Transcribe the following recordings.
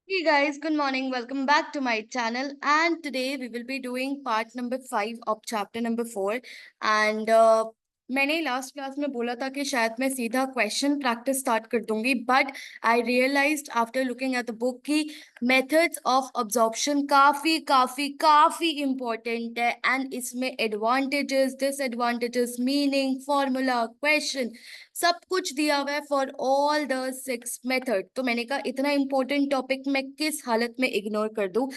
Hey guys, good morning. Welcome back to my channel. And today we will be doing part number 5 of chapter number 4. And मैंने last class में बोला था कि शायद मैं सीधा क्वेश्चन प्रैक्टिस स्टार्ट कर दूंगी, but I realised after looking at the book कि मेथड्स ऑफ अब्जॉर्प्शन काफी काफी काफी इंपॉर्टेंट है एंड इसमें advantages, disadvantages, meaning, formula, question सब कुछ दिया हुआ है फॉर ऑल द 6 मेथड। तो मैंने कहा इतना इंपॉर्टेंट टॉपिक मैं किस हालत में इग्नोर कर दूं।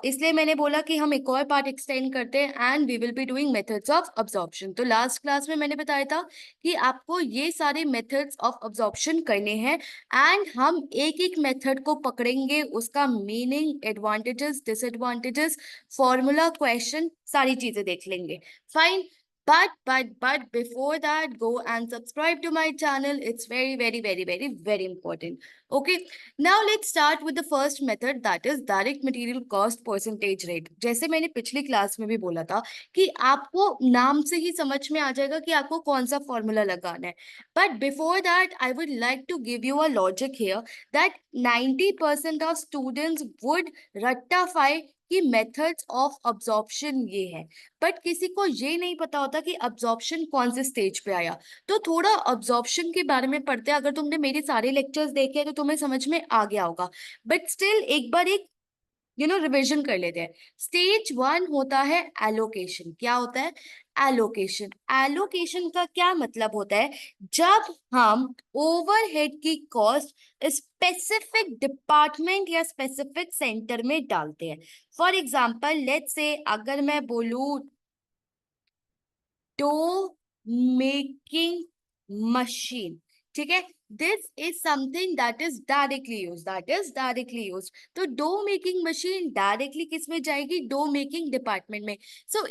इसलिए मैंने बोला कि हम एक और पार्ट एक्सटेंड करते हैं and we will be doing methods of absorption. तो लास्ट क्लास में मैंने बताया था कि आपको ये सारे मेथड्स ऑफ अब्जॉर्प्शन करने हैं एंड हम एक एक मेथड को पकड़ेंगे, उसका meaning, advantages, disadvantages, formula, question, सारी चीजें देख लेंगे। Fine. But before that, go and subscribe to my channel. It's very important. Okay. Now let's start with the first method, that is direct material cost percentage rate. जैसे मैंने पिछली class में भी बोला था कि आपको नाम से ही समझ में आ जाएगा कि आपको कौन सा फॉर्मूला लगाना है. But before that, I would like to give you a logic here that 90% of students would ratify कि मेथड्स ऑफ अब्जॉर्प्शन ये है, बट किसी को ये नहीं पता होता कि अब्जॉर्प्शन कौन से स्टेज पे आया। तो थोड़ा अब्जॉर्प्शन के बारे में पढ़ते हैं। अगर तुमने मेरे सारे लेक्चर्स देखे तो तुम्हें समझ में आ गया होगा, बट स्टिल एक बार एक रिविजन कर लेते हैं। स्टेज 1 होता है एलोकेशन। क्या होता है? एलोकेशन। एलोकेशन का क्या मतलब होता है? जब हम ओवरहेड की कॉस्ट स्पेसिफिक डिपार्टमेंट या स्पेसिफिक सेंटर में डालते हैं। फॉर एग्जाम्पल लेट्स से अगर मैं बोलूं डो मेकिंग मशीन, ठीक है, this is something that is directly use. तो डो मेकिंग मशीन डायरेक्टली किस में जाएगी? डो मेकिंग डिपार्टमेंट में।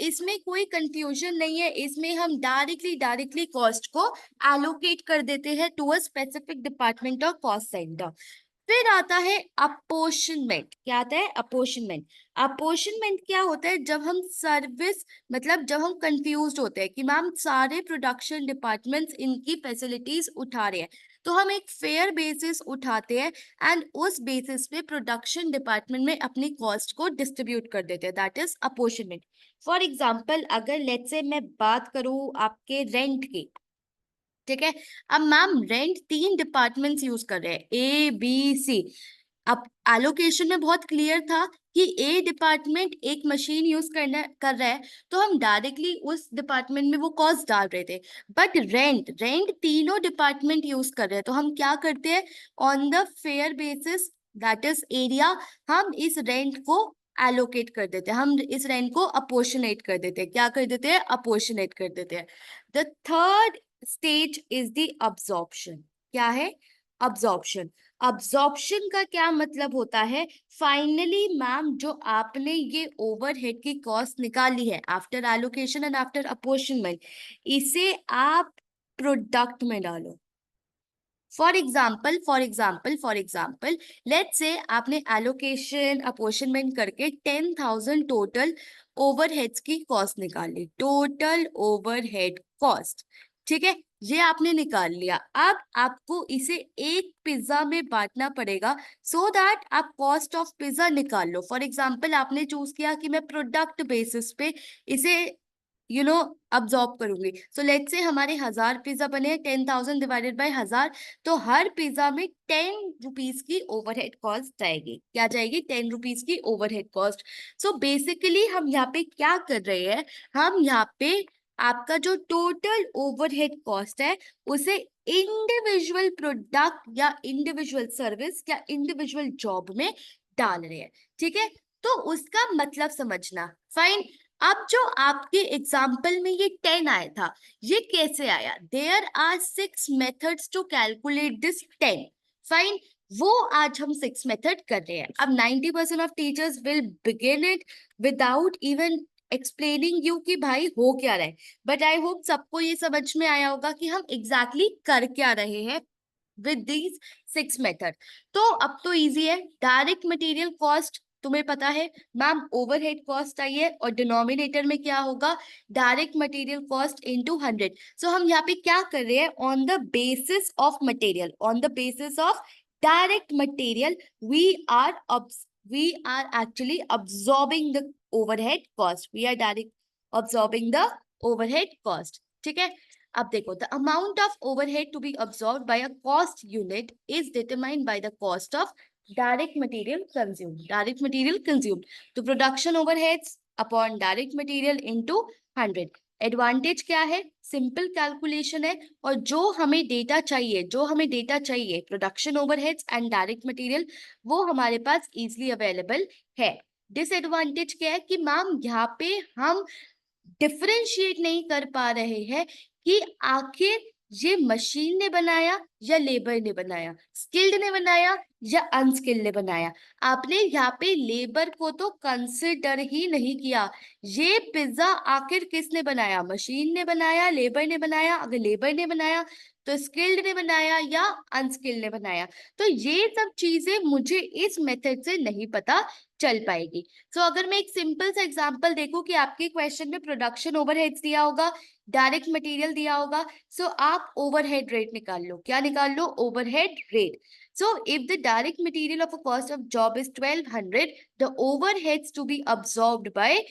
इसमें कोई कंफ्यूजन नहीं है, इसमें हम डायरेक्टली कॉस्ट को एलोकेट कर देते हैं टू अ स्पेसिफिक डिपार्टमेंट और कॉस्ट सेंटर। फिर आता है अपोर्शनमेंट। क्या आता है? अपोर्शनमेंट। अपोर्शनमेंट क्या होता है? जब हम सर्विस, मतलब जब हम कंफ्यूज होते हैं कि मैम सारे प्रोडक्शन डिपार्टमेंट्स इनकी फैसिलिटीज उठा रहे हैं, तो हम एक फेयर बेसिस उठाते हैं एंड उस बेसिस पे प्रोडक्शन डिपार्टमेंट में अपनी कॉस्ट को डिस्ट्रीब्यूट कर देते हैं, that is apportionment. For example अगर लेट्स से मैं बात करूं आपके रेंट की, ठीक है, अब मैम रेंट 3 डिपार्टमेंट्स यूज कर रहे हैं, ए बी सी। अब एलोकेशन में बहुत क्लियर था कि ए डिपार्टमेंट एक मशीन यूज कर रहा है, तो हम डायरेक्टली उस डिपार्टमेंट में वो कॉस्ट डाल रहे थे। बट रेंट रेंट तीनों डिपार्टमेंट यूज कर रहे हैं, तो हम क्या करते हैं? On the fair basis, that is area, हम इस रेंट को एलोकेट कर देते हैं, हम इस रेंट को अपोर्शनेट कर देते हैं। क्या कर देते हैं? अपोर्शनेट कर देते हैं। The third stage is the absorption. क्या है? अब्जॉर्प्शन। अब्जॉर्प्शन का क्या मतलब होता है? फाइनली मैम जो आपने ये ओवरहेड की कॉस्ट निकाली है after allocation and after apportionment, इसे आप प्रोडक्ट में डालो। फॉर एग्जाम्पल लेट्स से आपने एलोकेशन अपोर्शनमेंट करके 10,000 टोटल ओवरहेड्स की कॉस्ट निकाल ली, टोटल ओवरहेड कॉस्ट, ठीक है, ये आपने निकाल लिया। अब आपको इसे एक पिज्जा में बांटना पड़ेगा सो दैट आप कॉस्ट ऑफ पिज्जा निकाल लो। फॉर एग्जाम्पल आपने चूज किया कि मैं प्रोडक्ट बेसिस पे इसे अब्जॉर्ब करूंगी। लेट्स से हमारे 1000 पिज्जा बने, 10,000 डिवाइडेड बाय 1000, तो हर पिज्जा में 10 रुपीज की ओवरहेड कॉस्ट जाएगी। क्या जाएगी? 10 रुपीज की ओवरहेड कॉस्ट। बेसिकली हम यहाँ पे क्या कर रहे हैं? हम यहाँ पे आपका जो टोटल ओवरहेड कॉस्ट है उसे इंडिविजुअल प्रोडक्ट या इंडिविजुअल सर्विस या इंडिविजुअल जॉब में डाल रहे हैं, ठीक है। तो उसका मतलब समझना। फाइन। अब जो आपके एग्जाम्पल में ये 10 आया था, ये कैसे आया? There are 6 methods to calculate this 10। Fine. वो आज हम 6 मेथड कर रहे हैं। अब 90% of teachers will begin it without even explaining you कि भाई हो क्या रहा है, बट आई होप सबको ये समझ में आया होगा कि हम एग्जैक्टली कर क्या रहे हैं विद दीज 6 मेथड। तो अब तो इजी है। डायरेक्ट मटेरियल कॉस्ट तुम्हें पता है मैम, ओवरहेड कॉस्ट आई है और डिनोमिनेटर में क्या होगा? Direct material cost into 100। हम यहाँ पे क्या कर रहे हैं? On the basis of material, on the basis of direct material, we are actually absorbing the overhead cost. We are direct absorbing the overhead cost. ठीक है, अब देखो, the amount of overhead to be absorbed by a cost unit is determined by the cost of direct material consumed. Direct material consumed. तो production overheads upon direct material into 100. Advantage क्या है? Simple calculation है, और जो हमें data चाहिए production overheads and direct material, वो हमारे पास इजीली अवेलेबल है। डिसएडवांटेज क्या है कि मैम यहाँ पे हम डिफरेंशिएट नहीं कर पा रहे हैं कि आखिर ये मशीन ने बनाया या लेबर ने बनाया, स्किल्ड ने बनाया या अनस्किल्ड ने बनाया। आपने यहाँ पे लेबर को तो कंसिडर ही नहीं किया। ये पिज्जा आखिर किसने बनाया? मशीन ने बनाया, लेबर ने बनाया? अगर लेबर ने बनाया तो स्किल्ड ने बनाया या अनस्किल्ड ने बनाया? तो ये सब चीजें मुझे इस मेथड से नहीं पता चल पाएगी। सो अगर मैं एक सिंपल सा एग्जांपल देखूं कि आपके क्वेश्चन में प्रोडक्शन ओवरहेड्स दिया होगा, डायरेक्ट मटेरियल दिया होगा, सो आप ओवरहेड रेट निकाल लो। क्या निकाल लो? Overhead rate. So if the direct material of a cost of job is 1200, the overheads to be absorbed by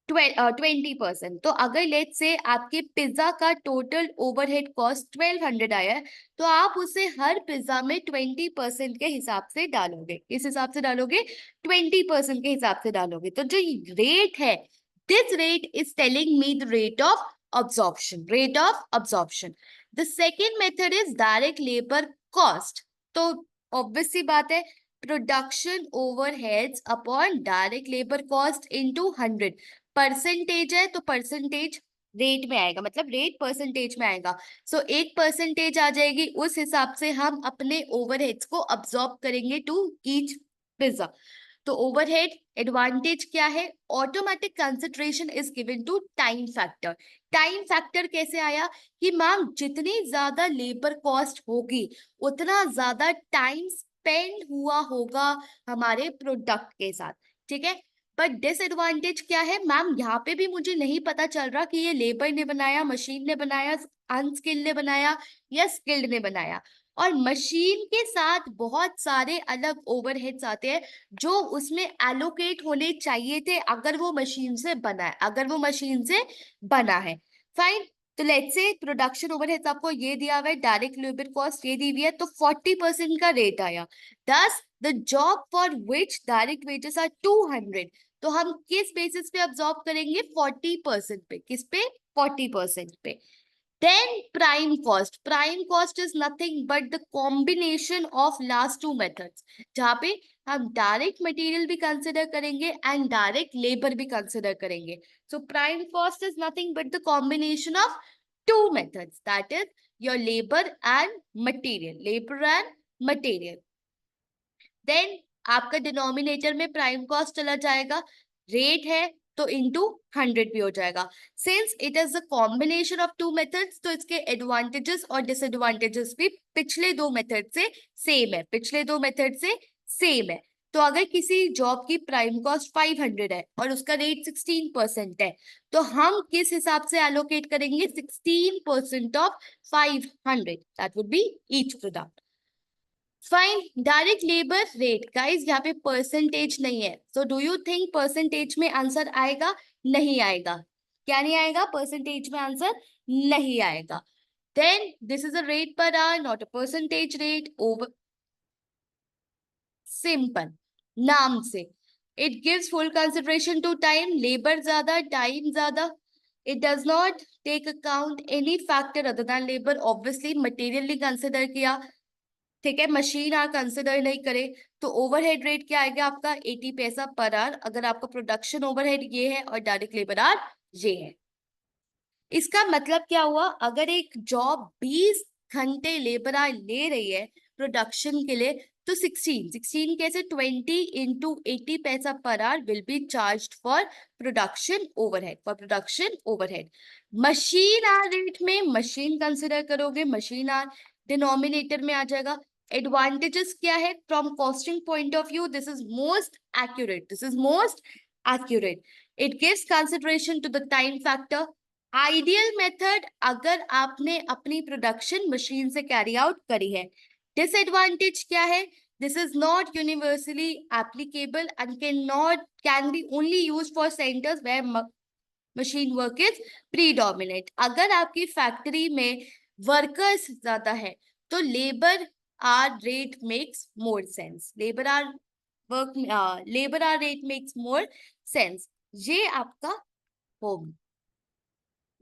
20%। तो अगर लेट से आपके पिज्जा का टोटल ओवरहेड कॉस्ट 1200 आया है, तो आप उसे हर पिज्जा में 20% के हिसाब से डालोगे। किस हिसाब से डालोगे? 20% के हिसाब से डालोगे। तो जो रेट है, this rate is telling me the rate of absorption, rate of absorption. The second method is direct labor cost. तो obvious सी बात है, production overheads upon direct labour cost into 100। Percentage है तो परसेंटेज रेट में आएगा, मतलब rate percentage में आएगा। सो 1% आ जाएगी, उस हिसाब से हम अपने ओवरहेड्स को अब्सॉर्ब करेंगे टू ईच पिज्जा। तो ओवरहेड एडवांटेज क्या है? Automatic consideration is given to time factor. Time factor कैसे आया कि मैम जितनी ज्यादा लेबर कॉस्ट होगी उतना ज्यादा टाइम स्पेंड हुआ होगा हमारे प्रोडक्ट के साथ। ठीक है, बट डिसएडवांटेज क्या है मैम? यहाँ पे भी मुझे नहीं पता चल रहा कि ये लेबर ने बनाया, मशीन ने बनाया, अनस्किल्ड ने बनाया या स्किल्ड ने बनाया। और मशीन के साथ बहुत सारे अलग ओवरहेड्स आते हैं जो उसमें एलोकेट होने चाहिए थे अगर वो मशीन से बना है, फाइन। तो लेट्स से प्रोडक्शन ओवरहेड्स आपको ये दिया हुआ है, डायरेक्ट लेबर कॉस्ट ये दी हुई है, तो 40% का रेट आया। दस the job for which direct wages are 200, तो हम किस बेसिस पे अब्सॉर्ब करेंगे? 40% पे। किस पे? 40% पे। Then prime cost is nothing but the combination of last two methods, जहाँ पे हम डायरेक्ट मटेरियल भी कंसिडर करेंगे एंड डायरेक्ट लेबर भी कंसिडर करेंगे। So prime cost is nothing but the combination of two methods, that is your labor and material. Then आपका denominator में prime cost चला जाएगा, रेट है तो इंटू 100 भी हो जाएगा। Since it is a combination of two methods, तो इसके एडवांटेजेस और डिसएडवांटेजेस भी पिछले दो मेथड से सेम है। तो अगर किसी जॉब की प्राइम कॉस्ट 500 है और उसका रेट 16% है, तो हम किस हिसाब से एलोकेट करेंगे? 16% of 500, that would be each product. Fine. Direct labour rate, guys यहाँ पे परसेंटेज नहीं है, so do you think percentage में आंसर आएगा? नहीं आएगा। क्या नहीं आएगा? परसेंटेज में आंसर नहीं आएगा। Then this is a rate per hour, not a percentage rate. Over simple नाम से, it gives full consideration to time, labour ज्यादा टाइम ज्यादा। It does not take account any factor other than labour, obviously material consider किया, ठीक है, machine आप consider नहीं करे। तो ओवरहेड रेट क्या आएगा आपका? 80 पैसा पर आवर, अगर आपका प्रोडक्शन ओवरहेड ये है और डायरेक्ट लेबर आवर ये है। इसका मतलब क्या हुआ? अगर एक जॉब 20 घंटे लेबर आवर ले रही है प्रोडक्शन के लिए, तो 16 कैसे? 20 इंटू 80 पैसा per hour will be charge for production overhead. Machine hour rate में मशीन कंसिडर करोगे, मशीन आवर डिनोमिनेटर में आ जाएगा। एडवांटेजेस क्या है? From costing point of view this is most accurate. It gives consideration to the time factor. Ideal method, अगर आपने अपनी प्रोडक्शन मशीन से कैरी आउट करी है, Disadvantage क्या है? This is not universally applicable and can be only used for centers where machine work is predominant. अगर आपकी फैक्ट्री में वर्कर्स ज्यादा है तो labour hour rate makes more sense. Labour hour rate makes more sense. ये आपका होगा.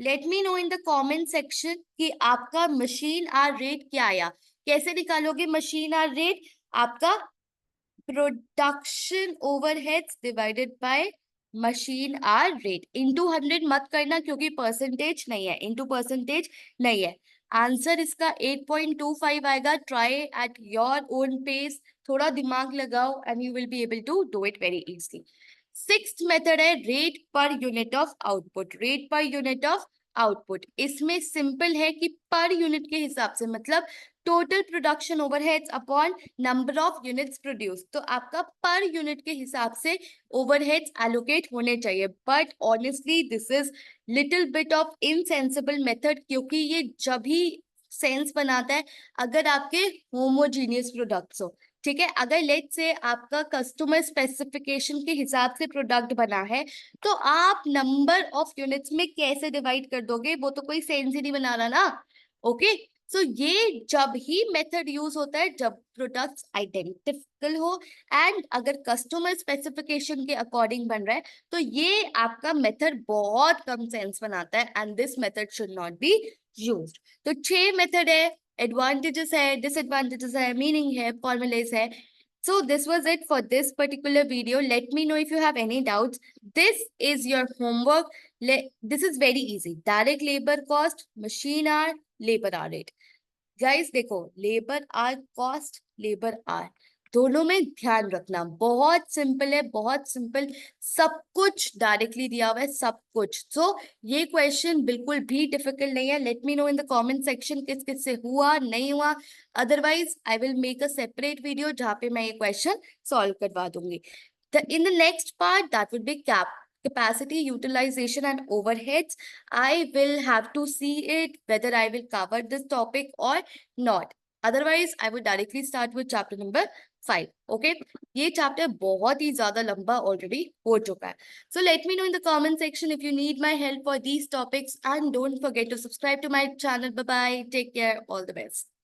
Let me know in the comment section कि आपका मशीन आर रेट क्या आया. कैसे निकालोगे मशीन आर रेट? आपका production overheads divided by machine hour rate into 100 मत करना क्योंकि परसेंटेज नहीं है, इंटू परसेंटेज नहीं है. आंसर इसका 8.25 आएगा. Try at your own pace. थोड़ा दिमाग लगाओ and you will be able to do it very easily. Sixth method है rate per unit of output. Rate per unit of output इसमें सिंपल है कि पर यूनिट के हिसाब से, मतलब total production overheads upon number of units produce. तो आपका पर यूनिट के हिसाब से ओवरहेड्स एलोकेट होने चाहिए. But honestly this is little bit of insensible method क्योंकि ये जब ही सेंस बनाता है अगर आपके होमोजीनियस प्रोडक्ट्स हो. ठीक है, अगर लेट से आपका कस्टमर स्पेसिफिकेशन के हिसाब से प्रोडक्ट बना है तो आप नंबर ऑफ यूनिट्स में कैसे डिवाइड कर दोगे? वो तो कोई सेंस ही नहीं बना रहा ना. ओके, सो ये जब ही मेथड यूज होता है जब प्रोडक्ट्स आइडेंटिकल हो एंड अगर कस्टमर स्पेसिफिकेशन के अकॉर्डिंग बन रहा है तो ये आपका मेथड बहुत कम सेंस बनाता है and this method should not be used. तो 6 मेथड है, एडवांटेजेस है, डिसएडवांटेजेस है, मीनिंग है, फॉर्मुलेज है. So this was it for this particular video. Let me know if you have any doubts. This is your homework. This is very easy. Direct labor cost, machine hour, labor hour rate. Guys, देखो, labor hour cost, labor hour दोनों में ध्यान रखना. बहुत simple है, बहुत simple. सब कुछ डायरेक्टली दिया हुआ है, सब कुछ. सो ये क्वेश्चन बिल्कुल भी डिफिकल्ट नहीं है. Late me know in the comment section किस किस से हुआ नहीं हुआ. Otherwise I will make a separate video जहाँ पे मैं ये क्वेश्चन सॉल्व करवा दूंगी. In the next part, that would be capacity utilization and overheads. I will have to see it whether I will cover this topic or not. Otherwise, I would directly start with chapter number 5. Okay, ये chapter बहुत ही ज़्यादा लंबा already हो चुका है. So let me know in the comment section if you need my help for these topics and don't forget to subscribe to my channel. Bye bye. Take care. All the best.